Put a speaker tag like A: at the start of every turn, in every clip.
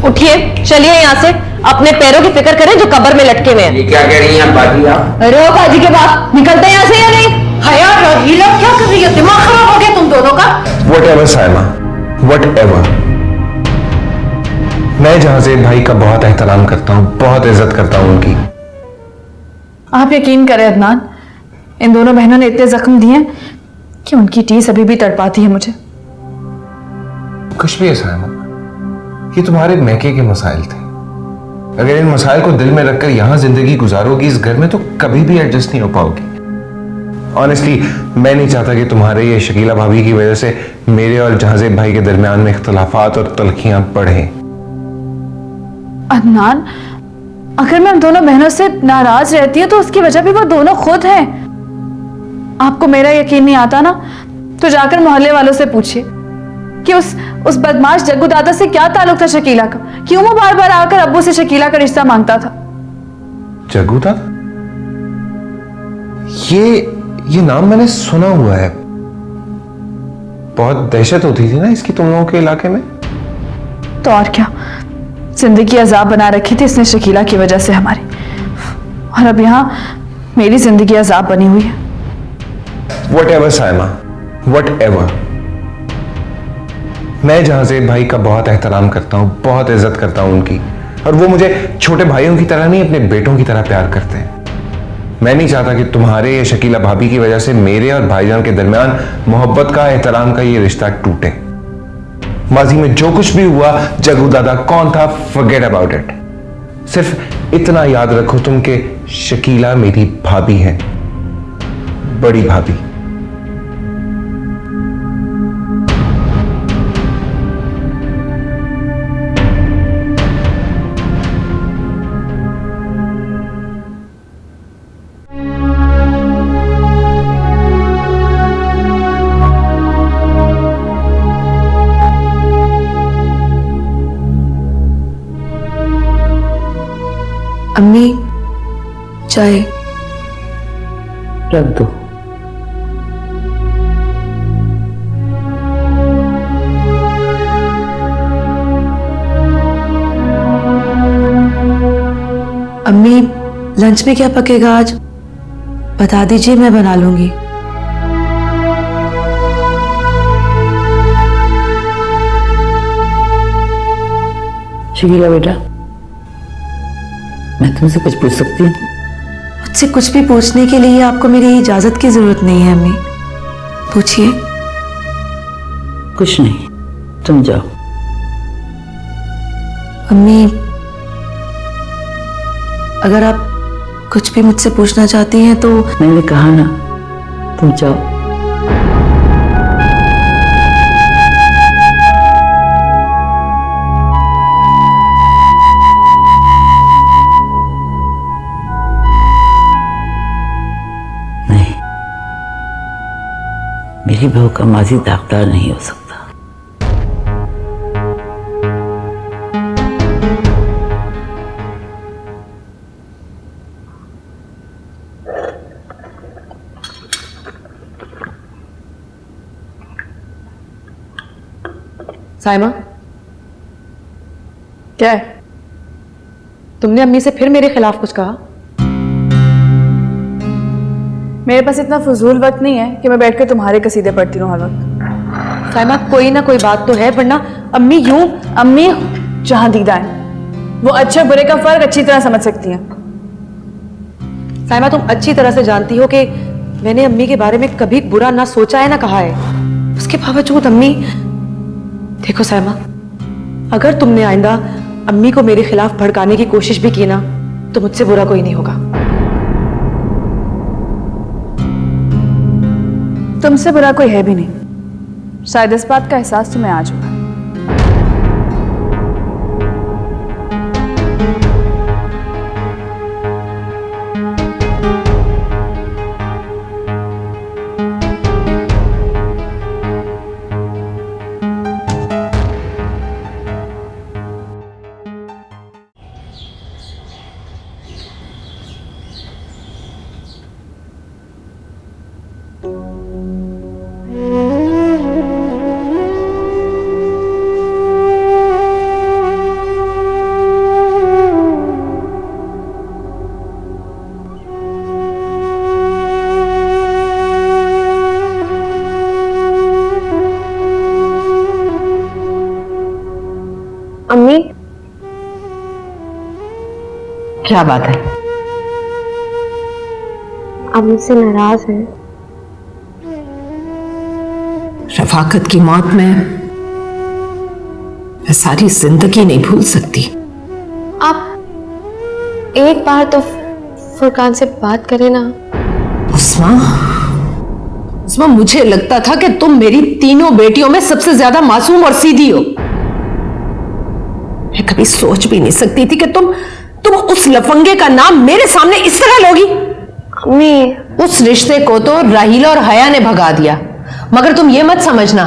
A: उठिए, चलिए यहाँ से। अपने पैरों की फिक्र करें जो कब्र में लटके हुए हैं।
B: ये क्या कह रही हैं बाजी आप?
A: अरे ओ बाजी के बाप, निकलते हैं यहाँ से या नहीं?
C: हया रहीला, क्या कर रही है? दिमाग खराब हो गया तुम दोनों का।
D: Whatever Saima, whatever। मैं जहाज़ेब भाई का बहुत एहतराम करता हूँ, बहुत इज्जत करता हूँ उनकी।
E: आप यकीन करें अदनान, इन दोनों बहनों ने इतने जख्म दिए कि उनकी टीस अभी भी तड़पाती है मुझे।
D: कुछ भी है साइमा, ये तुम्हारे मैके के मसाइल थे। अगर इन मसाइल को दिल में रखकर यहां जिंदगी गुजारोगी इस घर में तो कभी भी एडजस्ट नहीं हो पाओगी। ऑनेस्टली मैं नहीं चाहता कि तुम्हारे ये शकीला भाभी की वजह से मेरे और जहाज़ेब भाई के दरमियान में इख्तलाफात और तलखियां बढ़ें।
E: अदनान, अगर मैं उन दोनों बहनों से नाराज रहती हूँ तो उसकी वजह भी वो दोनों खुद हैं। आपको मेरा यकीन नहीं आता ना, तो जाकर मोहल्ले वालों से पूछिए कि उस बदमाश जग्गू दादा से क्या ताल्लुक था शकीला का, क्यों वो बार बार आकर अब्बू से शकीला का रिश्ता मांगता था।
D: जग्गू दादा? ये नाम मैंने सुना हुआ है। बहुत दहशत होती थी ना इसकी तुम लोगों के इलाके में।
E: तो और क्या, जिंदगी अजाब बना रखी थी इसने शकीला की वजह से हमारी, और अब यहां मेरी जिंदगी अजाब बनी हुई है।
D: Whatever Saima, whatever। मैं जहाज़ेब भाई का बहुत एहतराम करता हूँ, बहुत इज्जत करता हूँ उनकी, और वो मुझे छोटे भाइयों की तरह नहीं अपने बेटों की तरह प्यार करते हैं। मैं नहीं चाहता कि तुम्हारे या शकीला भाभी की वजह से मेरे और भाईजान के दरमियान मोहब्बत का, एहतराम का ये रिश्ता टूटे। माजी में जो कुछ भी हुआ, जग्गू दादा कौन था, फॉरगेट अबाउट इट। सिर्फ इतना याद रखो तुम कि शकीला मेरी भाभी है, बड़ी भाभी।
F: अम्मी, चाय
C: रख दो।
F: अम्मी, लंच में क्या पकेगा आज? बता दीजिए, मैं बना लूंगी।
C: शकीला बेटा, मैं तुमसे कुछ पूछ सकती हूँ?
F: मुझसे कुछ भी पूछने के लिए आपको मेरी इजाजत की जरूरत नहीं है अम्मी। पूछिए।
C: कुछ नहीं, तुम जाओ।
F: अम्मी, अगर आप कुछ भी मुझसे पूछना चाहती हैं तो
C: मैंने कहा ना, तुम जाओ। नहीं, मेरी बहू का माजी दागदार नहीं हो सकता।
A: साइमा,
E: क्या है?
A: तुमने अम्मी से फिर मेरे खिलाफ कुछ कहा?
E: मेरे पास इतना फजूल वक्त नहीं है कि मैं बैठकर तुम्हारे कसीदे पढ़ती रहूं हर वक्त।
A: साइमा, कोई ना कोई बात तो है, वरना अम्मी यूं।
E: अम्मी जहां दीदा है, वो अच्छे बुरे का फर्क अच्छी तरह समझ सकती हैं।
A: साइमा, तुम अच्छी तरह से जानती हो कि मैंने अम्मी के बारे में कभी बुरा ना सोचा है ना कहा है। उसके बावजूद अम्मी, देखो साइमा, अगर तुमने आइंदा अम्मी को मेरे खिलाफ भड़काने की कोशिश भी की ना, तो मुझसे बुरा कोई नहीं होगा।
E: तुमसे बुरा कोई है भी नहीं, शायद इस बात का एहसास तुम्हें आज हुआ।
C: क्या बात है?
G: आप मुझसे नाराज हैं?
C: रफाकत की मौत में मैं सारी जिंदगी नहीं भूल सकती।
G: आप एक बार तो फुरकान से बात करें ना।
C: उस्मा, उस्मा, मुझे लगता था कि तुम मेरी तीनों बेटियों में सबसे ज्यादा मासूम और सीधी हो। मैं कभी सोच भी नहीं सकती थी कि तुम उस लफंगे का नाम मेरे सामने इस तरह लोगी।
G: अम्मी,
C: उस रिश्ते को तो राहीला और हया ने भगा दिया, मगर तुम ये मत समझना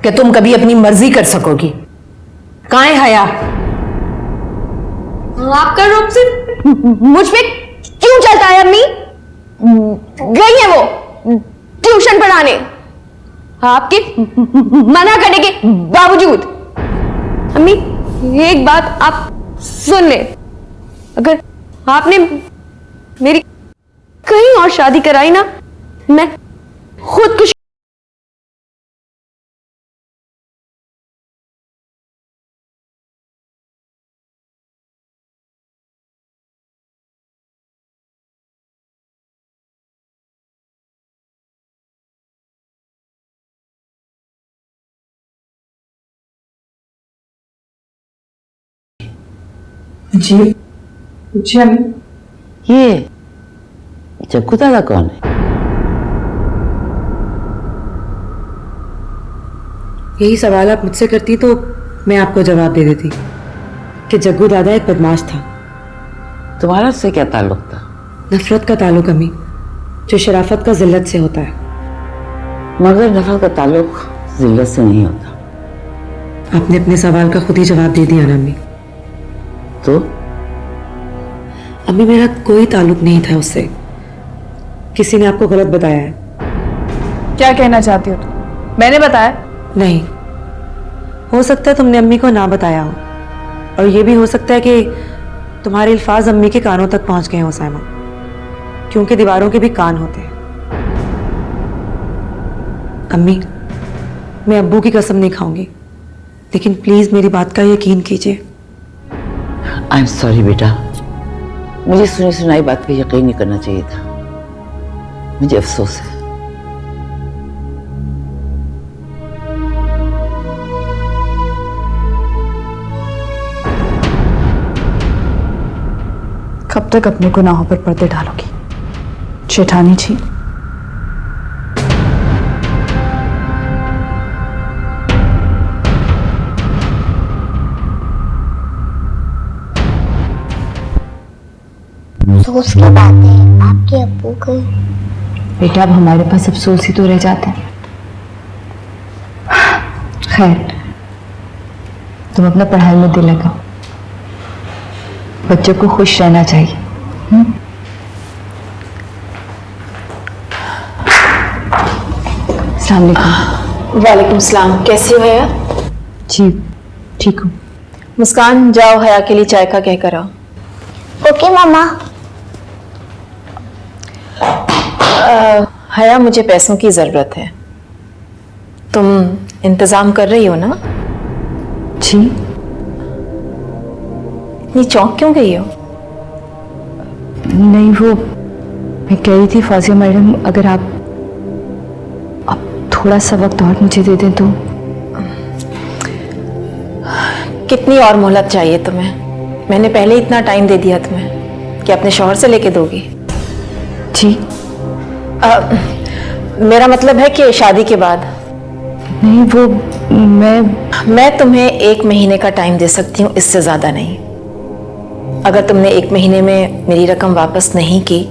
C: कि तुम कभी अपनी मर्जी कर सकोगी। कहां है हया?
G: आपका रूप से मुझ पे क्यों चलता है अम्मी? गई है वो ट्यूशन पढ़ाने आपके मना करने के बावजूद। अम्मी, एक बात आप सुन ले, अगर आपने मेरी कहीं और शादी कराई ना, मैं खुद कुछ
A: जी पूछिए अम्मी।
H: ये जग्गू दादा कौन है?
A: यही सवाल आप मुझसे करती तो मैं आपको जवाब दे देती कि जग्गू दादा एक बदमाश था।
H: तुम्हारा उससे क्या ताल्लुक था?
A: नफरत का ताल्लुक अम्मी, जो शराफत का जिल्लत से होता है।
H: मगर नफरत का ताल्लुक जिल्लत से नहीं होता।
A: आपने अपने सवाल का खुद ही जवाब दे दिया ना अम्मी।
H: तो
A: अम्मी, मेरा कोई ताल्लुक नहीं था उससे, किसी ने आपको गलत बताया है।
E: क्या कहना चाहती हो तुम? मैंने बताया?
A: नहीं, हो सकता है तुमने अम्मी को ना बताया हो, और ये भी हो सकता है कि तुम्हारे अल्फाज अम्मी के कानों तक पहुंच गए हो साइमा, क्योंकि दीवारों के भी कान होते हैं। अम्मी, मैं अब्बू की कसम नहीं खाऊंगी, लेकिन प्लीज मेरी बात का यकीन कीजिए।
H: आई एम सॉरी बेटा, मुझे सुनी सुनाई बात पे यकीन नहीं करना चाहिए था। मुझे अफसोस है।
E: कब तक अपने गुनाहों पर पर्दे डालोगी जेठानी जी?
G: अफसोस की बात है आपके अब्बू को।
E: बेटा, अब हमारे पास अफसोस ही तो रह जाता है। खैर, तुम अपना पढ़ाई में दिल लगाओ, बच्चों को खुश रहना चाहिए। अस्सलाम वालेकुम।
C: वालेकुम सलाम। कैसी हो हया?
E: जी ठीक हूँ।
C: मुस्कान, जाओ हया के लिए चाय का कह कर आओ।
G: ओके मामा।
C: हया, मुझे पैसों की जरूरत है, तुम इंतजाम कर रही हो ना?
E: जी।
C: इतनी चौंक क्यों गई हो?
E: नहीं, वो मैं कह रही थी फौजिया मैडम, अगर आप थोड़ा सा वक्त और मुझे दे दें तो।
C: कितनी और मोहलत चाहिए तुम्हें? मैंने पहले इतना टाइम दे दिया तुम्हें कि अपने शौहर से लेके दोगी।
E: जी।
C: मेरा मतलब है कि शादी के बाद।
E: नहीं, वो
C: मैं तुम्हें 1 महीने का टाइम दे सकती हूँ, इससे ज्यादा नहीं। अगर तुमने 1 महीने में मेरी रकम वापस नहीं की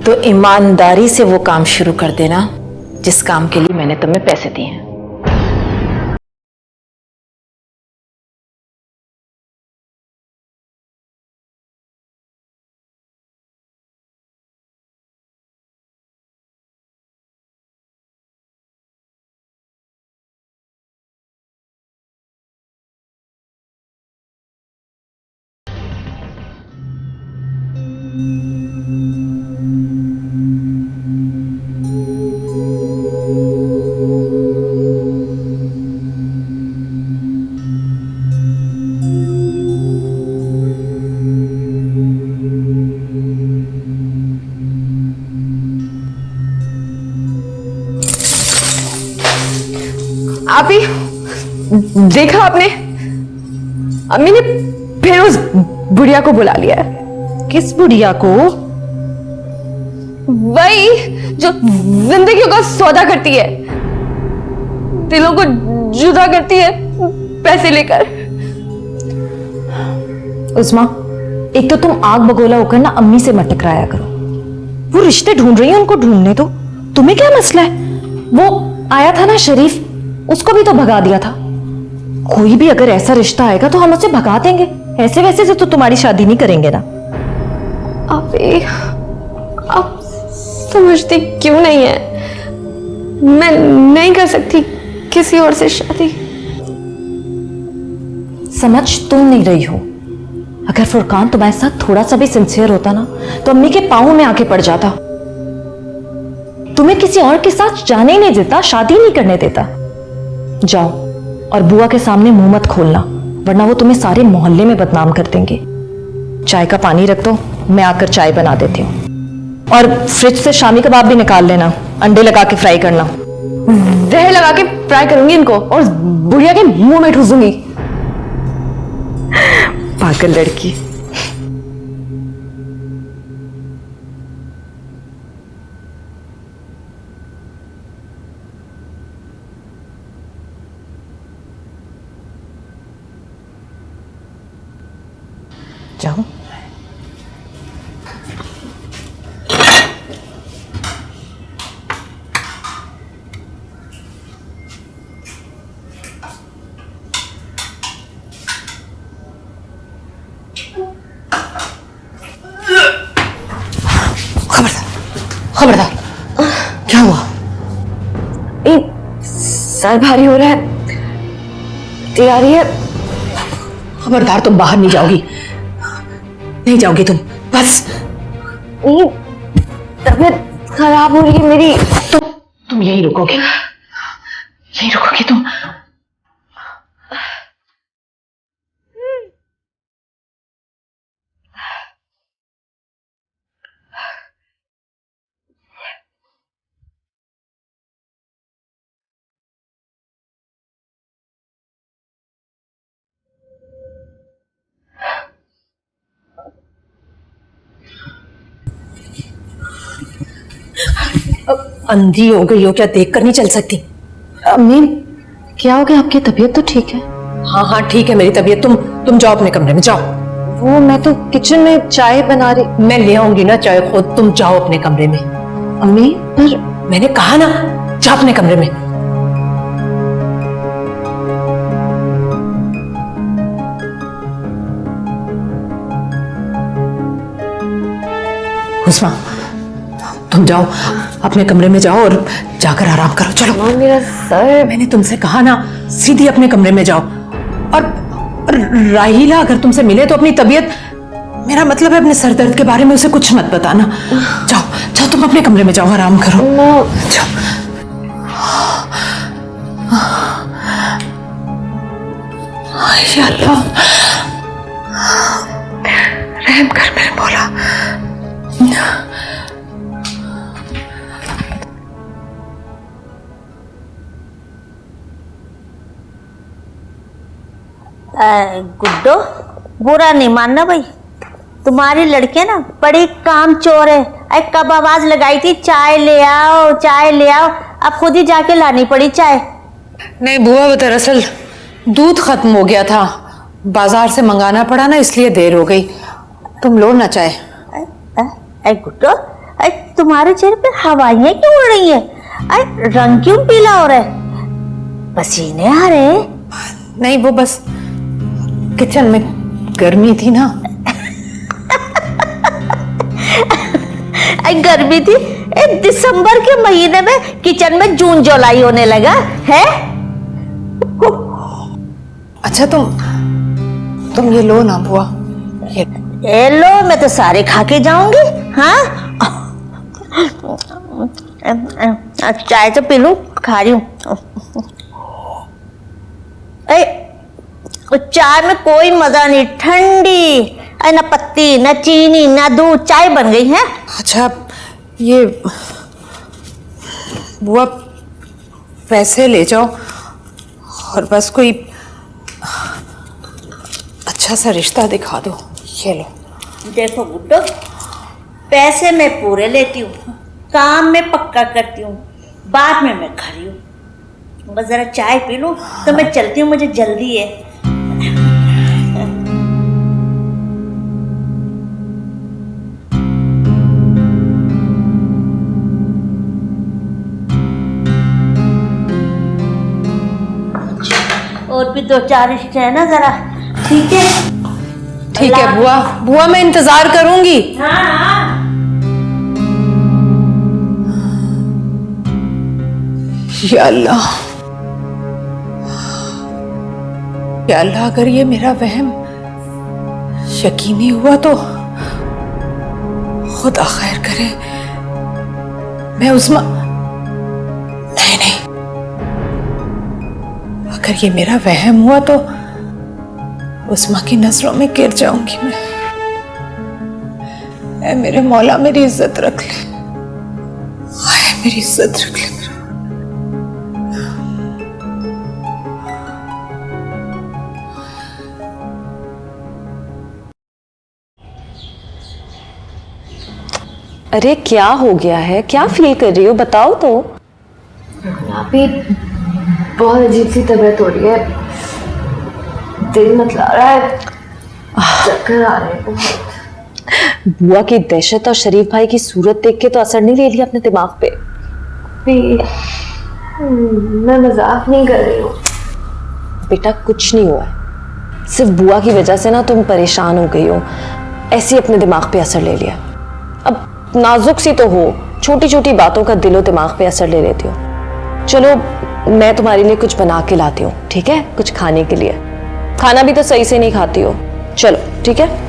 C: तो ईमानदारी से वो काम शुरू कर देना जिस काम के लिए मैंने तुम्हें पैसे दिए हैं।
G: आप ही देखा आपने, अम्मी ने फिर उस बुढ़िया को बुला लिया है।
A: किस बुढ़िया को?
G: वही जो जिंदगियों का सौदा करती है, दिलों को जुदा करती है पैसे लेकर।
A: उस्मा, एक तो तुम आग बगोला होकर ना अम्मी से मत टकराया करो। वो रिश्ते ढूंढ रही है, उनको ढूंढने दो। तुम्हें क्या मसला है? वो आया था ना शरीफ, उसको भी तो भगा दिया था। कोई भी अगर ऐसा रिश्ता आएगा तो हम उसे भगा देंगे। ऐसे वैसे से तो तुम्हारी शादी नहीं करेंगे ना।
G: आप समझती क्यों नहीं है? मैं नहीं कर सकती किसी और से शादी।
A: समझ तुम नहीं रही हो। अगर फुरकान तुम्हारे साथ थोड़ा सा भी सिंसियर होता ना तो अम्मी के पांव में आके पड़ जाता। तुम्हें किसी और के साथ जाने ही नहीं देता, शादी नहीं करने देता। जाओ और बुआ के सामने मुंह मत खोलना, वरना वो तुम्हें सारे मोहल्ले में बदनाम कर देंगे। चाय का पानी रख दो, मैं आकर चाय बना देती हूँ। और फ्रिज से शामी कबाब भी निकाल लेना, अंडे लगा के फ्राई करना।
G: जहर लगा के फ्राई करूंगी इनको और बुढ़िया के मुंह में ठूसूंगी।
A: पागल लड़की। जाओ। खबरदार, क्या हुआ?
G: सर भारी हो रहा है, आ रही है।
A: खबरदार, तुम बाहर नहीं जाओगी, नहीं जाओगी तुम, बस।
G: तबीयत खराब हो रही है मेरी।
A: तुम यहीं रुकोगे, यहीं रुकोगी तुम। अंधी हो गई हो क्या? देख कर नहीं चल सकती?
F: अम्मी, क्या हो गया? आपकी तबीयत तो ठीक है?
A: हाँ हाँ ठीक है मेरी तबीयत। तुम जाओ अपने कमरे में, जाओ।
F: वो मैं तो किचन में चाय बना रही।
A: मैं ले आऊंगी ना चाय खुद, तुम जाओ अपने कमरे में।
F: अम्मी, पर
A: मैंने कहा ना, जाओ अपने कमरे में। उस्मा, तुम जाओ अपने कमरे में, जाओ और जाकर आराम करो। चलो।
G: मेरा सर।
A: मैंने तुमसे कहा ना, सीधी अपने कमरे में जाओ। और राहीला अगर तुमसे मिले तो अपनी तबीयत, मेरा मतलब है अपने सर दर्द के बारे में उसे कुछ मत बताना। जाओ जाओ, तुम अपने कमरे में जाओ, आराम करो। जाओ। या अल्लाह, रहम कर मेरे मौला।
I: गुड्डो, बुरा नहीं मानना भाई, तुम्हारी लड़की ना बड़ी काम चोर है। अरे कब आवाज लगाई थी चाय ले आओ, चाय ले आओ, अब खुद ही जाके लानी पड़ी चाय।
A: नहीं बुआ, दरअसल दूध खत्म हो गया था, बाजार से मंगाना पड़ा ना, इसलिए देर हो गई। तुम लो ना चाय।
I: अरे गुड्डो, अरे तुम्हारे चेहरे पे हवाइयां क्यों उड़ रही है? अरे रंग क्यों पीला हो रहा है? पसीने आ रहे?
A: नहीं, वो बस किचन में गर्मी थी ना।
I: गर्मी थी? दिसंबर के महीने में किचन में जून जुलाई होने लगा है?
A: अच्छा तुम ये लो ना बुआ,
I: ये लो, मैं तो सारे खा के जाऊंगी। हाँ, चाय तो पी लूं, खा रही हूँ। चाय में कोई मजा नहीं, ठंडी, ना पत्ती, ना चीनी, ना दूध, चाय बन गई है।
A: अच्छा ये बुआ पैसे ले जाओ,
C: और बस कोई अच्छा सा रिश्ता दिखा दो। ये लो।
I: देखो गुड्डो, पैसे मैं पूरे लेती हूँ, काम में पक्का करती हूँ, बाद में मैं खड़ी हूँ। बस जरा चाय पी लूँ तो मैं चलती हूँ, मुझे जल्दी है। और भी 2-4 रिश्ते हैं ना जरा, ठीक है?
C: ठीक है बुआ, बुआ मैं इंतजार करूंगी।
I: हाँ हाँ।
C: या अल्लाह, या अल्लाह, अगर ये मेरा वहम यकीनी हुआ तो खुदा खैर करे। मैं उस्मा, नहीं नहीं, अगर ये मेरा वहम हुआ तो उस्मा की नजरों में गिर जाऊंगी मैं। ऐ मेरे मौला मेरी इज्जत रख ले, हाय मेरी इज्जत रख ले। अरे क्या हो गया है, क्या फील कर रही हो, बताओ तो।
E: अभी बहुत अजीब सी तबीयत हो रही है, दिल मतला रहा है, चक्कर आ रहे हैं बहुत।
C: बुआ की दहशत और शरीफ भाई की सूरत देख के तो असर नहीं ले लिया अपने दिमाग पे?
E: मैं मजाक नहीं कर रही हूँ
C: बेटा, कुछ नहीं हुआ है, सिर्फ बुआ की वजह से ना तुम परेशान हो गई हो, ऐसे ही अपने दिमाग पे असर ले लिया। अब नाजुक सी तो हो, छोटी छोटी बातों का दिलो दिमाग पे असर ले लेती हो। चलो मैं तुम्हारे लिए कुछ बना के लाती हूँ, ठीक है? कुछ खाने के लिए, खाना भी तो सही से नहीं खाती हो। चलो ठीक है।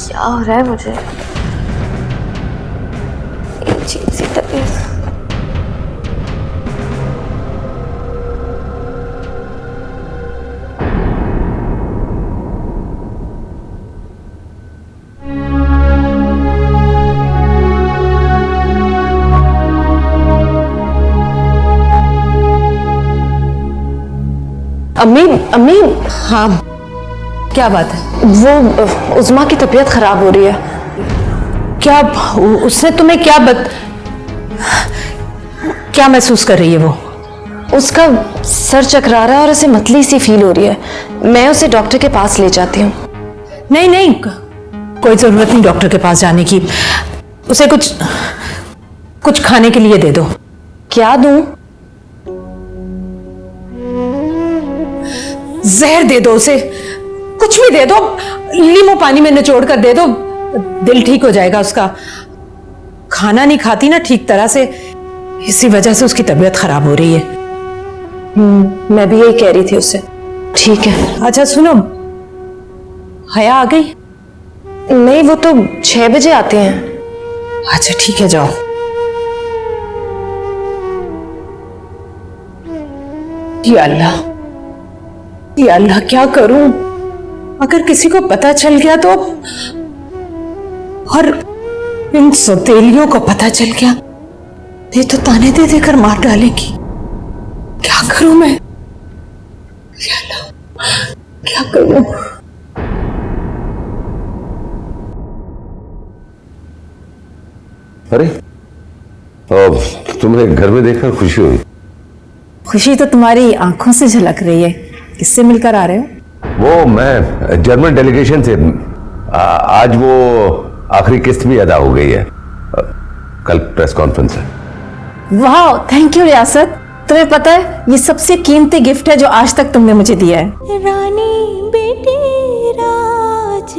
E: क्या हो रहा है मुझे, अजीब सी तबीयत।
C: अम्मी, अम्मी।
F: हाँ, क्या बात है?
C: वो उस्मा की तबीयत खराब हो रही है।
F: क्या उसने तुम्हें क्या महसूस कर रही है वो?
C: उसका सर चकरा रहा है और उसे मतली सी फील हो रही है। मैं उसे डॉक्टर के पास ले जाती हूँ।
F: नहीं नहीं, कोई जरूरत नहीं डॉक्टर के पास जाने की। उसे कुछ खाने के लिए दे दो।
C: क्या दूं?
F: जहर दे दो उसे, कुछ भी दे दो, नींबू पानी में निचोड़ कर दे दो, दिल ठीक हो जाएगा उसका। खाना नहीं खाती ना ठीक तरह से, इसी वजह से उसकी तबीयत खराब हो रही है।
C: मैं भी यही कह रही थी उससे। ठीक है।
F: अच्छा सुनो, हया आ गई?
C: नहीं, वो तो 6 बजे आते हैं।
F: अच्छा ठीक है, जाओ। या अल्लाह, या अल्लाह, क्या करूं? अगर किसी को पता चल गया तो, और इन सौतेलियों को पता चल गया, ये तो ताने दे देकर मार डालेंगी। क्या करूं मैं? या अल्लाह, क्या करूं?
J: अरे तुम्हें घर में देखकर खुशी हुई?
F: खुशी तो तुम्हारी आंखों से झलक रही है। किससे मिलकर आ रहे हो?
J: वो मैं जर्मन डेलीगेशन से। आज वो आखिरी किस्त भी अदा हो गई है। कल प्रेस कॉन्फ्रेंस है।
F: वाह, थैंक यू रियासत। तुम्हें पता है ये सबसे कीमती गिफ्ट है जो आज तक तुमने मुझे दिया है।
I: रानी बेटी राज